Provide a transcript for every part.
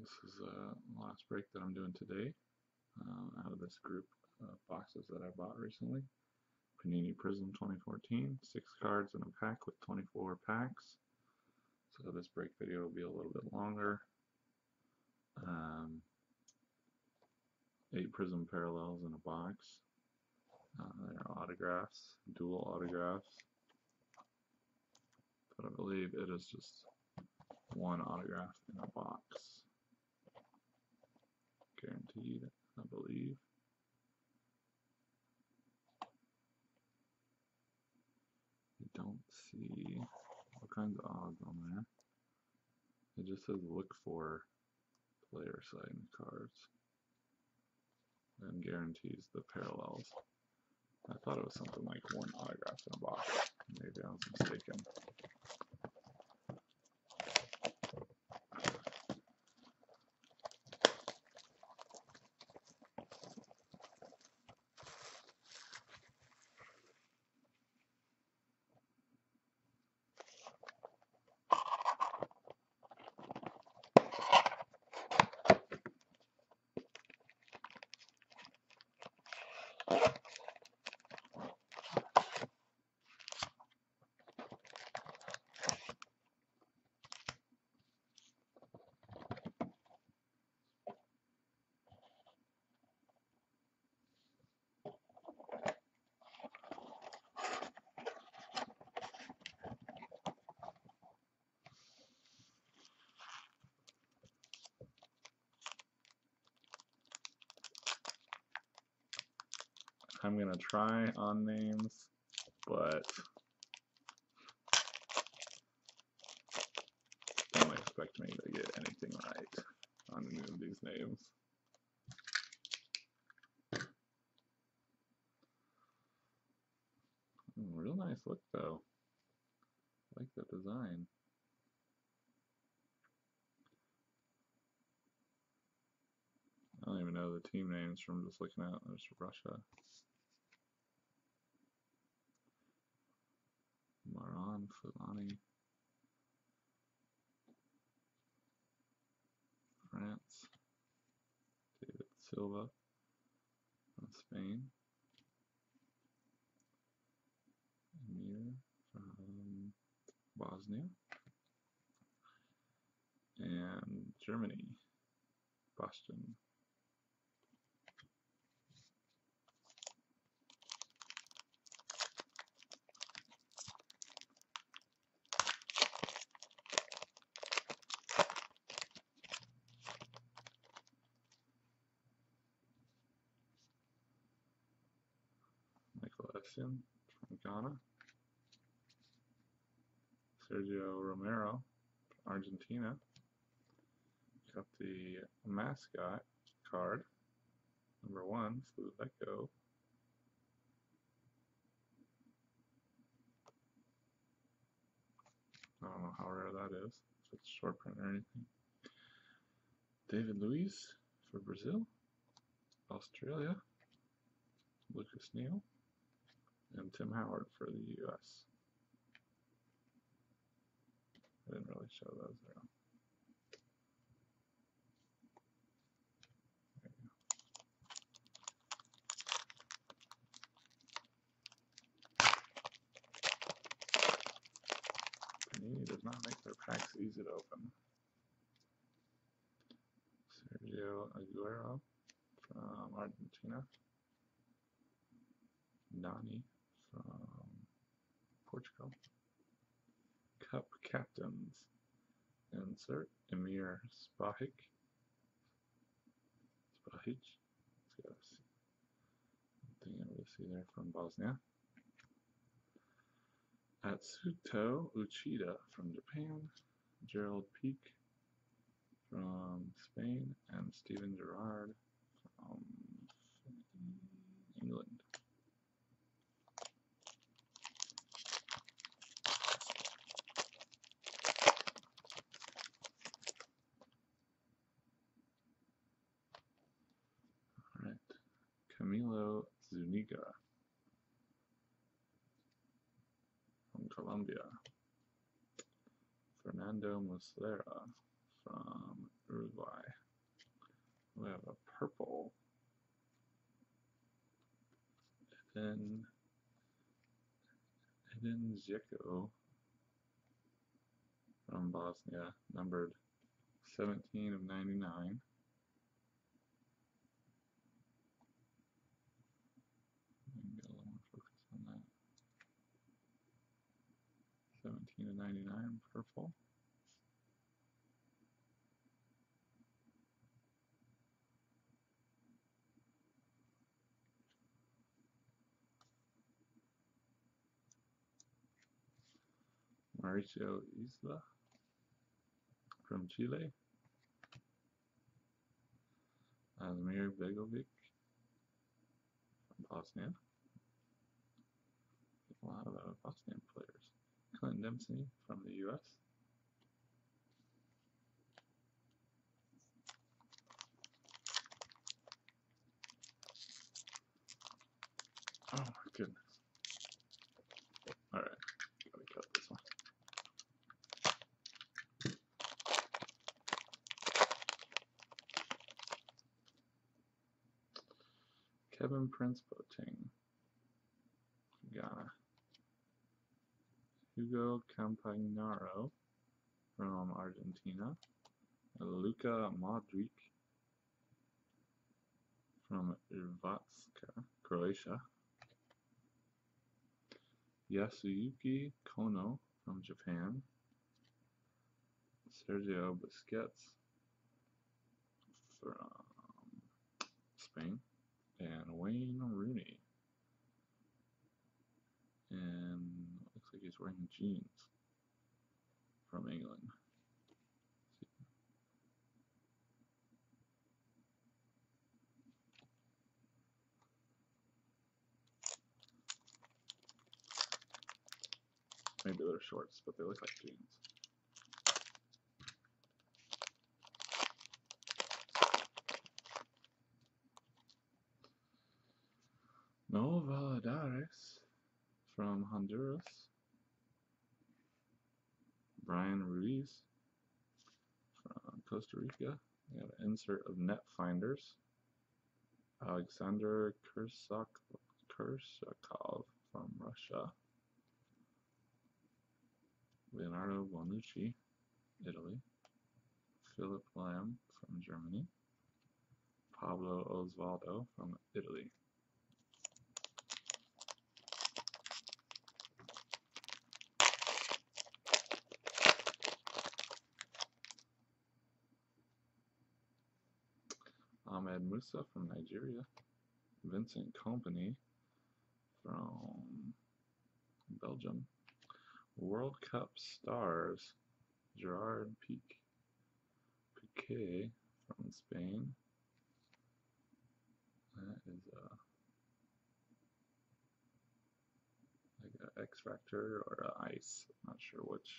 This is the last break that I'm doing today out of this group of boxes that I bought recently. Panini Prizm 2014, 6 cards in a pack with 24 packs. So this break video will be a little bit longer. 8 Prizm parallels in a box. There are autographs, dual autographs. But I believe it is just one autograph in a box. Guaranteed, I believe. I don't see all kinds of odds on there. It just says look for player sign cards and guarantees the parallels. I thought it was something like one autograph in a box. Maybe I was mistaken. I'm going to try on names, but don't expect me to get anything right on any of these names. Real nice look though. I like the design. I don't even know the team names from just looking at it. There's Russia. Maran, Fulani, France, David Silva from Spain, Emir from Bosnia, and Germany, Boston. Michael Essien from Ghana, Sergio Romero from Argentina. Got the mascot card, number 1, Flueco. I don't know how rare that is, if it's short print or anything. David Luiz for Brazil, Australia, Lucas Neal, and Tim Howard for the US. I didn't really show those there. Panini does not make their packs easy to open. Sergio Aguero from Argentina. Nani from Portugal. Cup captains. Insert Emir Spahic. Let's go see. Nothing able to see there from Bosnia. Atsuto Uchida from Japan. Gerald Peak from Spain, and Steven Gerrard from England. Alright, Camilo Zuniga from Colombia. Fernando Muslera from Uruguay. We have a purple. Edin Dzeko from Bosnia, numbered 17 of 99. Get a little more focus on that. 17 of 99, purple. Mauricio Isla from Chile. Azmir Begovic from Bosnia. A lot of Bosnian players. Clint Dempsey from the U.S. Oh my goodness. Alright, gotta cut this one. Kevin Prince Boateng, Ghana. Hugo Campagnaro from Argentina. Luka Modric from Hrvatska, Croatia. Yasuyuki Kono from Japan. Sergio Busquets from Spain. And Wayne Rooney. And looks like he's wearing jeans from England. Maybe they're shorts, but they look like jeans. No Valadares from Honduras. Brian Ruiz from Costa Rica. We got an insert of net finders. Alexander Kursakov from Russia. Leonardo Bonucci, Italy. Philip Lam from Germany. Pablo Osvaldo from Italy. Ahmed Musa from Nigeria. Vincent Kompany from Belgium. World Cup stars. Gerard Piqué from Spain. That is like an X Factor or an Ice. I'm not sure which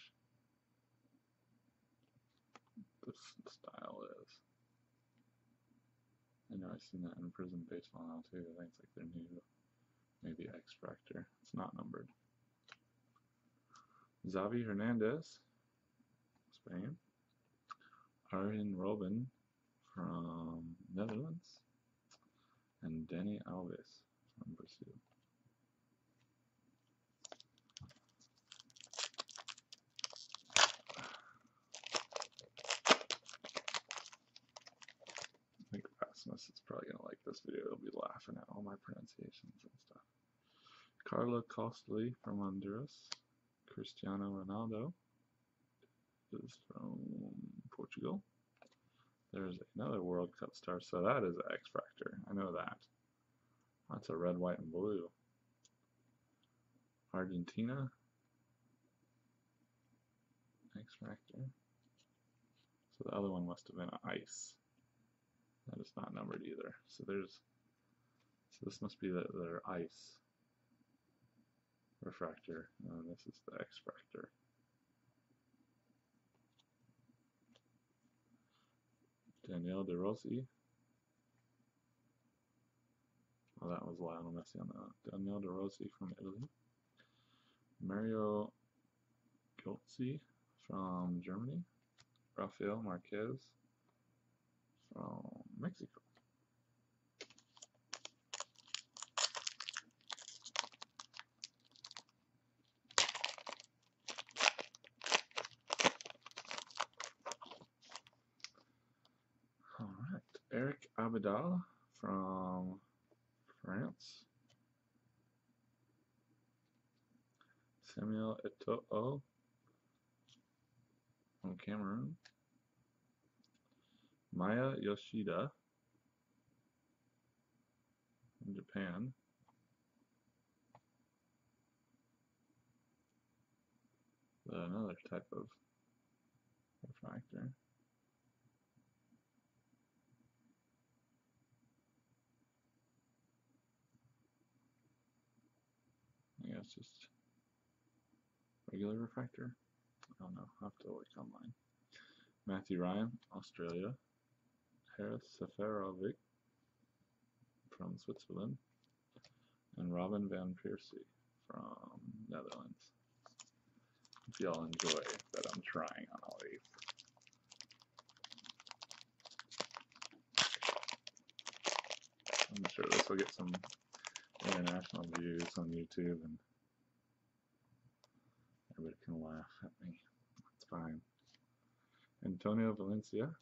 this style is. I know I've seen that in Prizm Baseball now too. I think it's like their new, maybe X Factor. It's not numbered. Xavi Hernandez, Spain. Arjen Robben from Netherlands. And Dani Alves from Brazil. I think Rasmus is probably going to like this video. He'll be laughing at all my pronunciations and stuff. Carla Costly from Honduras. Cristiano Ronaldo is from Portugal. There's another World Cup star. So that is X Factor. I know that. That's a red, white, and blue. Argentina. X Factor. So the other one must have been an Ice. That is not numbered either. So this must be their Ice refractor. And this is the X Factor. Daniele De Rossi. Oh, that was Lionel Messi on that. Daniele De Rossi from Italy. Mario Götze from Germany. Rafael Marquez from Mexico. Alright, Eric Abidal from France. Samuel Eto'o from Cameroon. Maya Yoshida from Japan. Another type of refractor. I guess just regular refractor. I don't know. I'll have to look online. Matthew Ryan, Australia. Harris Seferovic from Switzerland. And Robin van Persie from Netherlands. Hope y'all enjoy that I'm trying on all these. I'm sure this will get some international views on YouTube and everybody can laugh at me. It's fine. Antonio Valencia,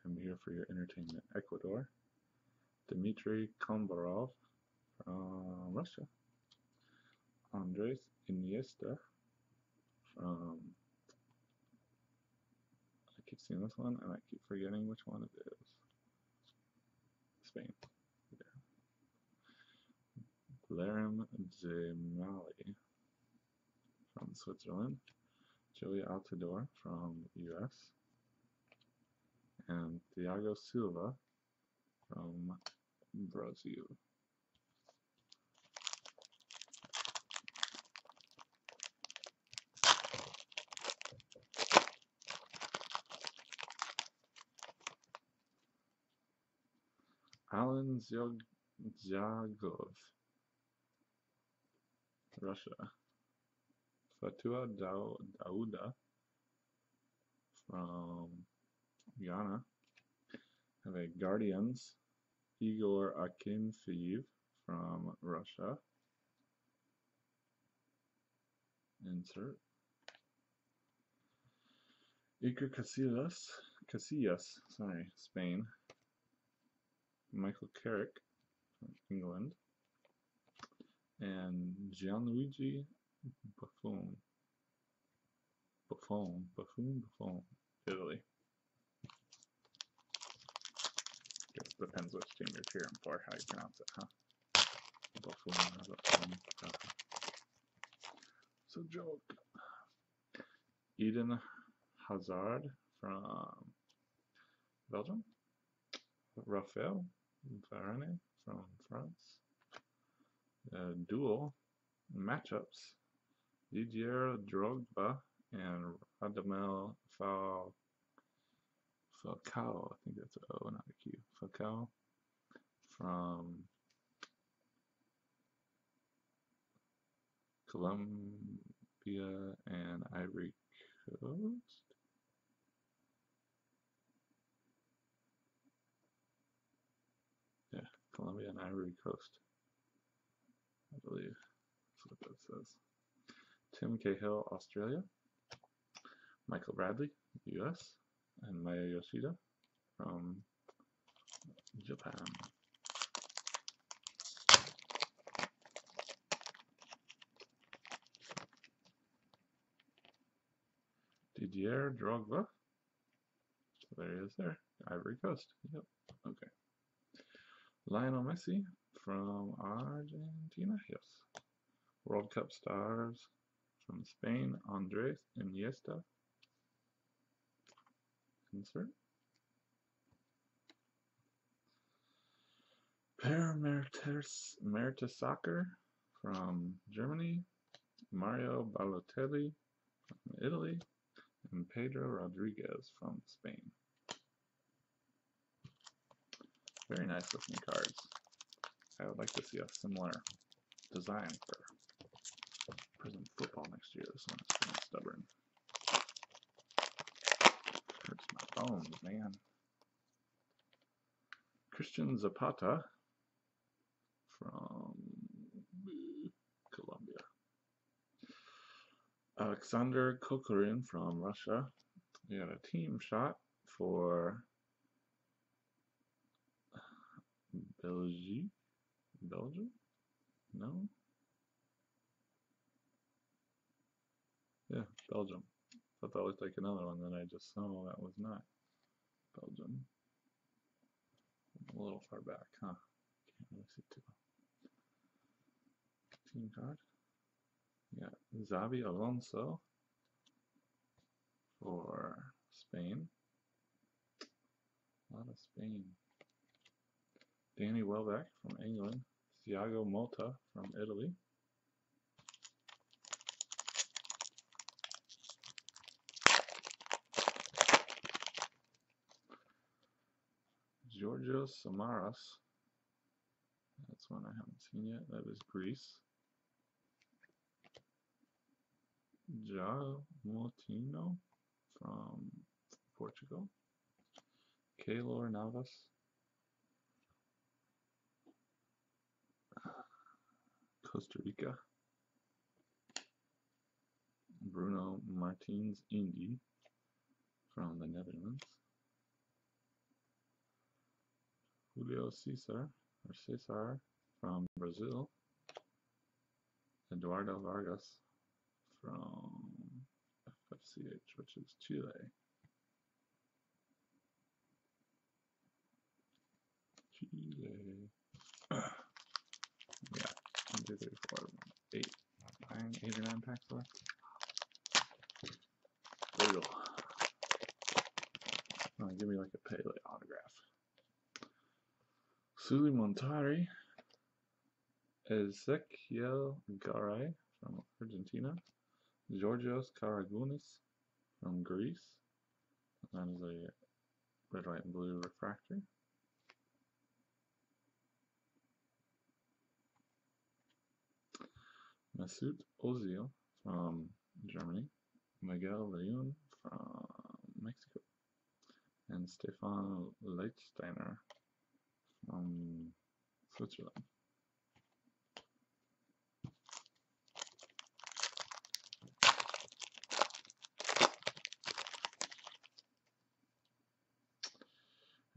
I'm here for your entertainment. Ecuador. Dmitry Kombarov from Russia. Andres Iniesta from, I keep seeing this one and I keep forgetting which one it is. Spain. Larem Zemali from Switzerland. Joey Altidore from US. And Thiago Silva from Brazil. Alan Zyagov, Russia. Fatua Dauda from Ghana. Have a Guardians, Igor Akinfeev from Russia. Insert. Iker Casillas, Spain. Michael Carrick from England. And Gianluigi Buffon, Italy. Guess it depends which team you're cheering for, how you pronounce it, huh? Buffon. So joke. Eden Hazard from Belgium. Raphael Varane from France. Dual matchups. Didier Drogba and Radamel Falcao. I think that's an O, not a Q. Falcao from Colombia and Ivory Coast. Yeah, Colombia and Ivory Coast, I believe that's what that says. Tim Cahill, Australia. Michael Bradley, US. And Maya Yoshida from Japan. Didier Drogba. So there he is there. Ivory Coast. Yep. Okay. Lionel Messi from Argentina. Yes. World Cup stars from Spain. Andres Iniesta. Insert. Per Mertesacker from Germany. Mario Balotelli from Italy. And Pedro Rodriguez from Spain. Very nice looking cards. I would like to see a similar design for Prizm football next year. This one is pretty stubborn. Hurts my bones, man. Christian Zapata from Colombia. Alexander Kokorin from Russia. We got a team shot for Belgium? No? Yeah, Belgium. Thought that looked like another one that I just saw. That was not Belgium. A little far back, huh? Can't really see too well. Team card. Yeah, Xavi Alonso for Spain. A lot of Spain. Danny Welbeck from England. Thiago Motta from Italy. Georgios Samaras. That's one I haven't seen yet. That is Greece. João Moutinho from Portugal. Keylor Navas. Costa Rica. Bruno Martins Indy from the Netherlands. Julio Cesar from Brazil. Eduardo Vargas from FFCH, which is Chile. Yeah, 1, 2, 3, 4, 8, 8 or 9 packs left. Brutal. Give me like a Pele autograph. Suli Montari, Ezequiel Garay from Argentina, Georgios Karagounis from Greece. That is a red, white, and blue refractor. Mesut Ozil from Germany, Miguel León from Mexico, and Stefan Leitsteiner from Switzerland.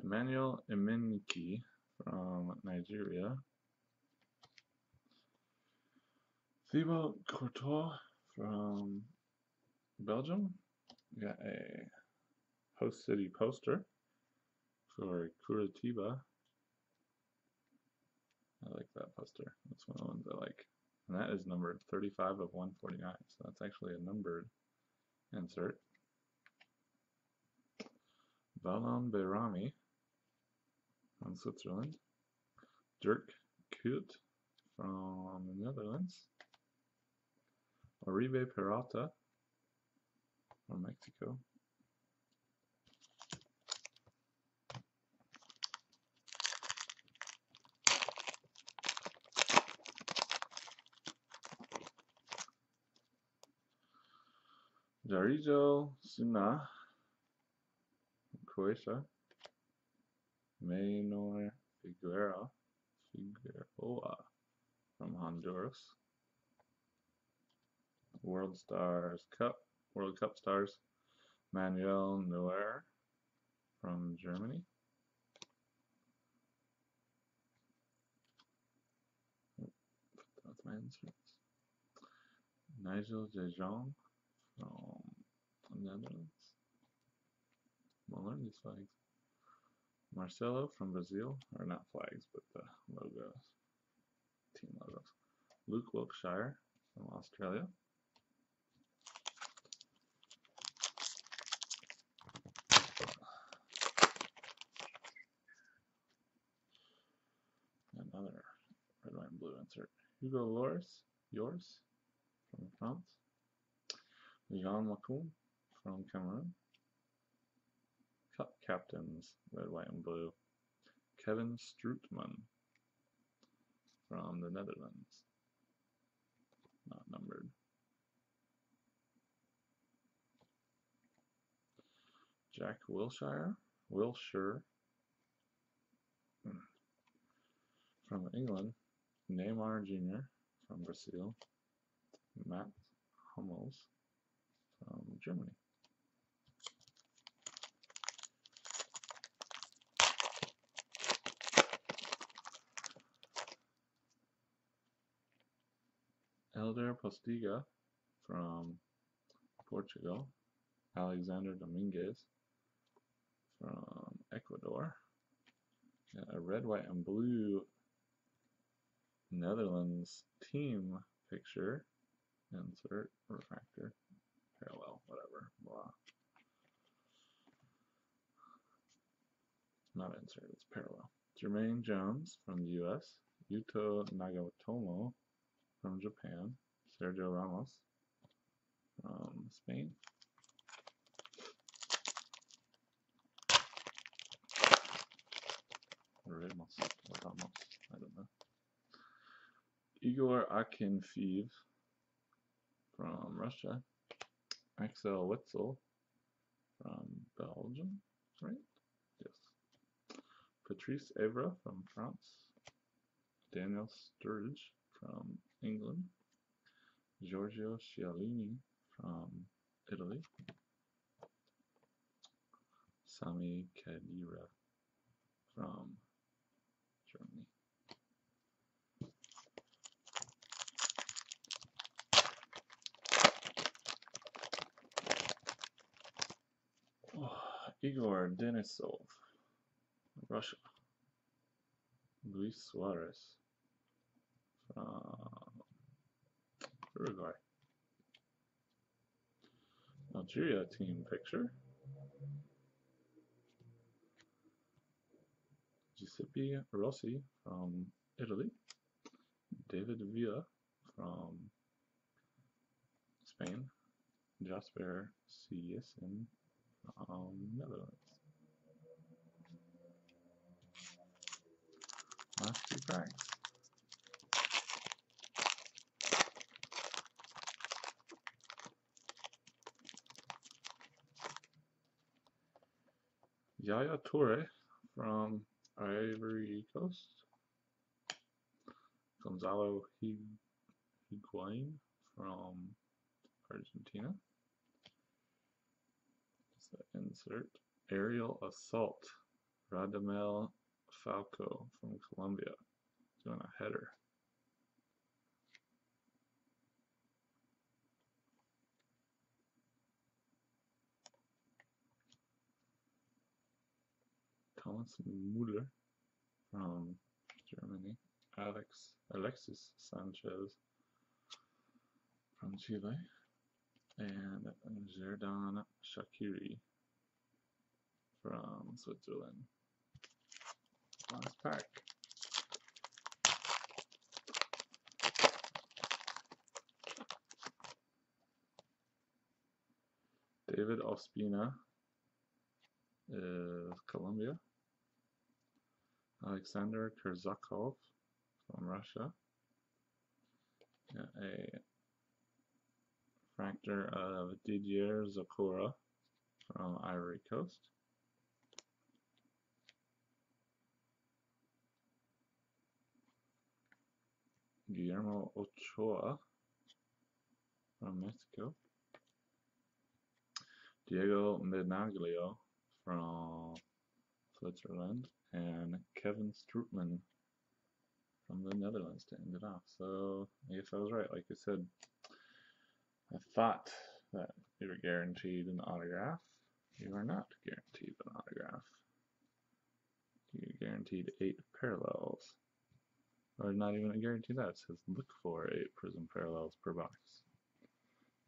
Emmanuel Emeniki from Nigeria. Thibaut Courtois from Belgium. We got a Host City poster for Curitiba. I like that poster. That's one of the ones I like. And that is numbered 35 of 149. So that's actually a numbered insert. Valon Behrami from Switzerland. Dirk Kuyt from the Netherlands. Oribe Peralta from Mexico. Jarijo Suna from Croatia. Maynor Figueroa from Honduras. World Cup Stars, Manuel Neuer from Germany. That's my inserts. Nigel de Jong from the Netherlands. We'll learn these flags. Marcelo from Brazil, or not flags, but the logos, team logos. Luke Wilkshire from Australia. Another red, white, and blue insert. Hugo Lloris from France. Jean Macron from Cameroon. Cup captains, red, white, and blue. Kevin Strootman from the Netherlands. Not numbered. Jack Wilshere from England, Neymar Jr. from Brazil, Matt Hummels from Germany. Elder Postiga from Portugal, Alexander Dominguez from Ecuador, a red, white, and blue Netherlands team picture, insert, refractor, parallel, whatever, blah. Not insert, it's parallel. Jermaine Jones from the US, Yuto Nagatomo from Japan, Sergio Ramos from Spain, Ramos, I don't know. Igor Akinfeev from Russia, Axel Witzel from Belgium, right? Yes. Patrice Evra from France, Daniel Sturridge from England, Giorgio Chiellini from Italy, Sami Khedira from Germany. Igor Denisov, Russia. Luis Suarez from Uruguay. Algeria team picture. Giuseppe Rossi from Italy. David Villa from Spain. Jasper Siessen from Netherlands. Last two packs. Yaya Toure from Ivory Coast. Gonzalo Higuain from Argentina. So insert. Aerial Assault. Radamel Falco from Colombia. Doing a header. Thomas Müller from Germany. Alexis Sanchez from Chile. And Xherdan Shaqiri from Switzerland. Last pack. David Ospina is Colombia. Alexander Kurzakov from Russia. A fractor of Didier Zokora from Ivory Coast. Guillermo Ochoa from Mexico. Diego Menaglio from Switzerland. And Kevin Strootman from the Netherlands to end it off. So I guess I was right. Like I said, I thought that you were guaranteed an autograph. You are not guaranteed an autograph. You're guaranteed 8 parallels. Or not even a guarantee that. It says look for 8 Prizm parallels per box.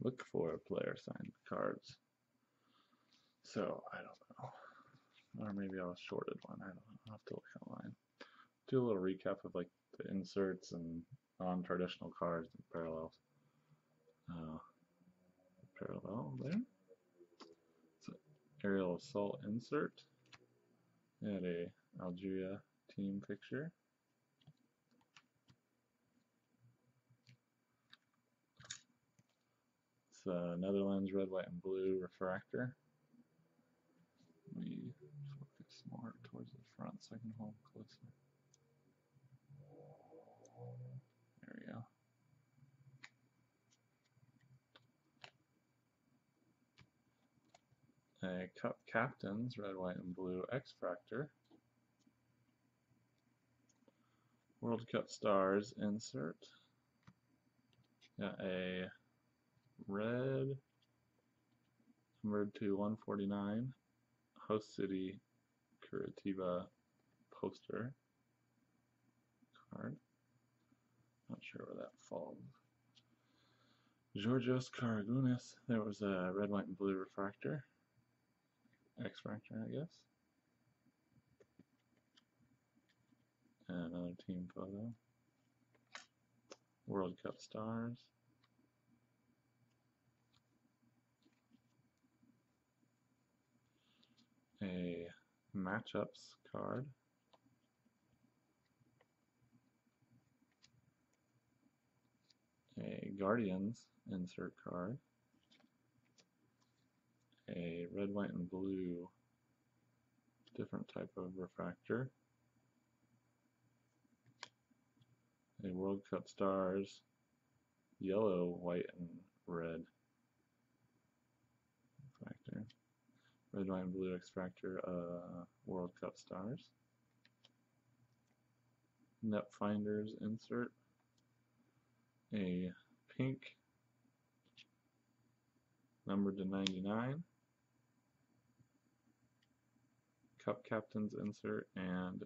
Look for a player signed cards. So I don't know. Or maybe I was shorted one. I don't know. I'll have to look online. Do a little recap of like the inserts and non-traditional cards and parallels. Parallel there. It's an aerial assault insert. And a Algeria team picture. It's a Netherlands red, white, and blue refractor. Let me focus more towards the front so I can hold closer. Cup Captains, red, white, and blue X-Fractor. World Cup Stars insert. Got a red, numbered to 149, Host City Curitiba poster card. Not sure where that falls. Georgios Karagounis. There was a red, white, and blue refractor. X-Fractor, I guess. And another team photo. World Cup Stars. A matchups card. A Guardians insert card. A red, white, and blue different type of refractor. A World Cup Stars yellow, white, and red refractor. Red, white, and blue X-Fractor World Cup Stars. Net Finders insert. A pink, numbered to 99. Cup Captains insert and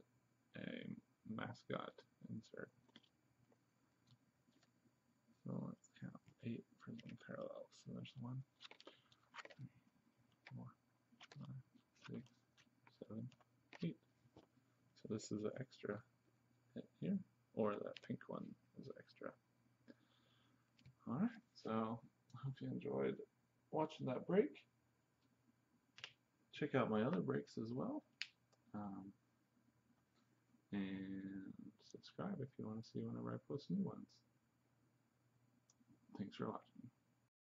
a mascot insert. So let's count 8 Prizm parallels. So there's 1, 2, 3, 4, 5, 6, 7, 8. So this is an extra hit here, or that pink one is extra. Alright, so I hope you enjoyed watching that break. Check out my other breaks as well. And subscribe if you want to see whenever I post new ones. Thanks for watching.